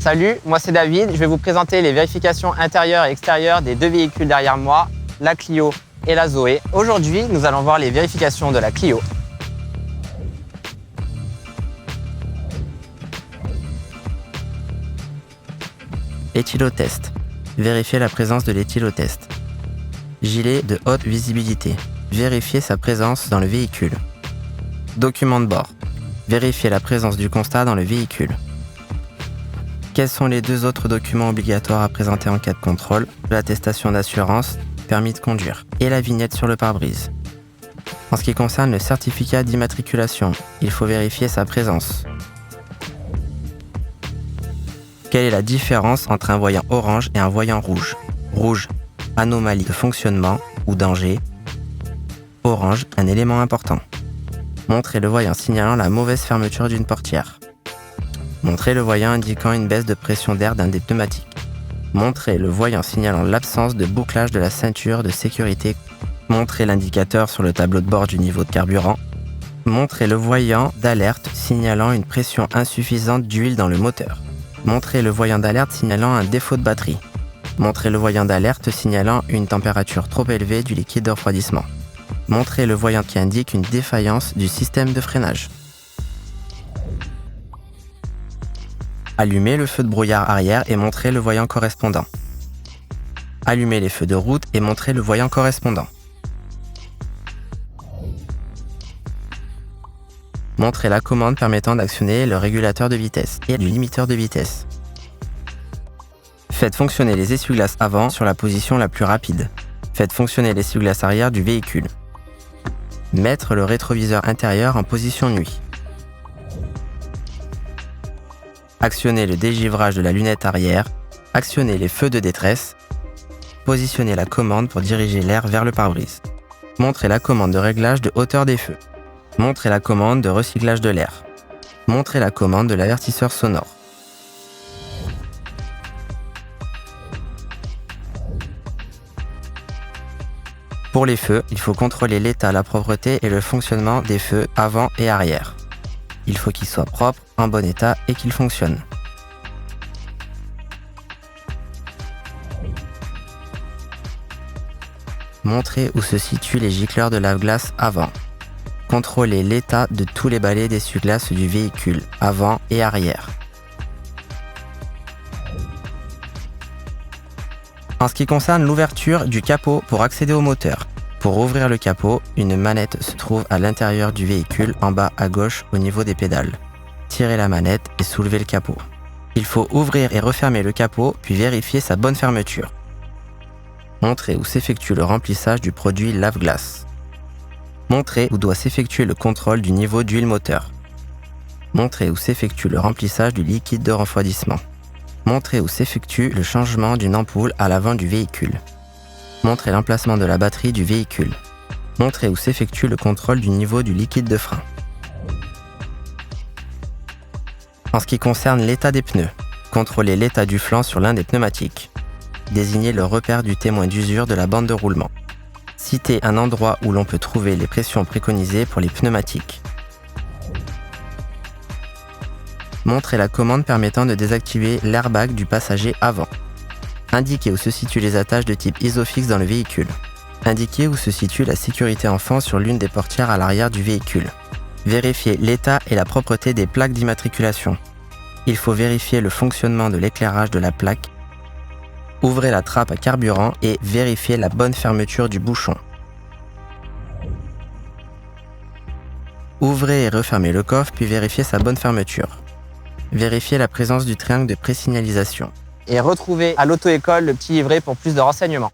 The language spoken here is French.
Salut, moi c'est David. Je vais vous présenter les vérifications intérieures et extérieures des deux véhicules derrière moi, la Clio et la Zoé. Aujourd'hui, nous allons voir les vérifications de la Clio. Éthylotest. Vérifier la présence de l'éthylotest. Gilet de haute visibilité. Vérifier sa présence dans le véhicule. Document de bord. Vérifier la présence du constat dans le véhicule. Quels sont les deux autres documents obligatoires à présenter en cas de contrôle? L'attestation d'assurance, permis de conduire, et la vignette sur le pare-brise. En ce qui concerne le certificat d'immatriculation, il faut vérifier sa présence. Quelle est la différence entre un voyant orange et un voyant rouge? Rouge, anomalie de fonctionnement ou danger. Orange, un élément important. Montrer le voyant signalant la mauvaise fermeture d'une portière. Montrer le voyant indiquant une baisse de pression d'air d'un des pneumatiques. Montrer le voyant signalant l'absence de bouclage de la ceinture de sécurité. Montrer l'indicateur sur le tableau de bord du niveau de carburant. Montrer le voyant d'alerte signalant une pression insuffisante d'huile dans le moteur. Montrer le voyant d'alerte signalant un défaut de batterie. Montrer le voyant d'alerte signalant une température trop élevée du liquide de refroidissement. Montrer le voyant qui indique une défaillance du système de freinage. Allumer le feu de brouillard arrière et montrer le voyant correspondant. Allumer les feux de route et montrer le voyant correspondant. Montrer la commande permettant d'actionner le régulateur de vitesse et du limiteur de vitesse. Faites fonctionner les essuie-glaces avant sur la position la plus rapide. Faites fonctionner l'essuie-glace arrière du véhicule. Mettre le rétroviseur intérieur en position nuit. Actionner le dégivrage de la lunette arrière. Actionner les feux de détresse. Positionner la commande pour diriger l'air vers le pare-brise. Montrer la commande de réglage de hauteur des feux. Montrer la commande de recyclage de l'air. Montrer la commande de l'avertisseur sonore. Pour les feux, il faut contrôler l'état, la propreté et le fonctionnement des feux avant et arrière. Il faut qu'ils soient propres, en bon état et qu'ils fonctionnent. Montrer où se situent les gicleurs de lave-glace avant. Contrôler l'état de tous les balais d'essuie-glace du véhicule, avant et arrière. En ce qui concerne l'ouverture du capot pour accéder au moteur, pour ouvrir le capot, une manette se trouve à l'intérieur du véhicule, en bas à gauche au niveau des pédales. Tirez la manette et soulevez le capot. Il faut ouvrir et refermer le capot, puis vérifier sa bonne fermeture. Montrer où s'effectue le remplissage du produit lave-glace. Montrer où doit s'effectuer le contrôle du niveau d'huile moteur. Montrer où s'effectue le remplissage du liquide de refroidissement. Montrer où s'effectue le changement d'une ampoule à l'avant du véhicule. Montrer l'emplacement de la batterie du véhicule. Montrer où s'effectue le contrôle du niveau du liquide de frein. En ce qui concerne l'état des pneus, contrôler l'état du flanc sur l'un des pneumatiques. Désigner le repère du témoin d'usure de la bande de roulement. Citer un endroit où l'on peut trouver les pressions préconisées pour les pneumatiques. Montrer la commande permettant de désactiver l'airbag du passager avant. Indiquer où se situent les attaches de type Isofix dans le véhicule. Indiquer où se situe la sécurité enfant sur l'une des portières à l'arrière du véhicule. Vérifier l'état et la propreté des plaques d'immatriculation. Il faut vérifier le fonctionnement de l'éclairage de la plaque. Ouvrez la trappe à carburant et vérifiez la bonne fermeture du bouchon. Ouvrez et refermez le coffre puis vérifiez sa bonne fermeture. Vérifiez la présence du triangle de présignalisation. Et retrouvez à l'auto-école le petit livret pour plus de renseignements.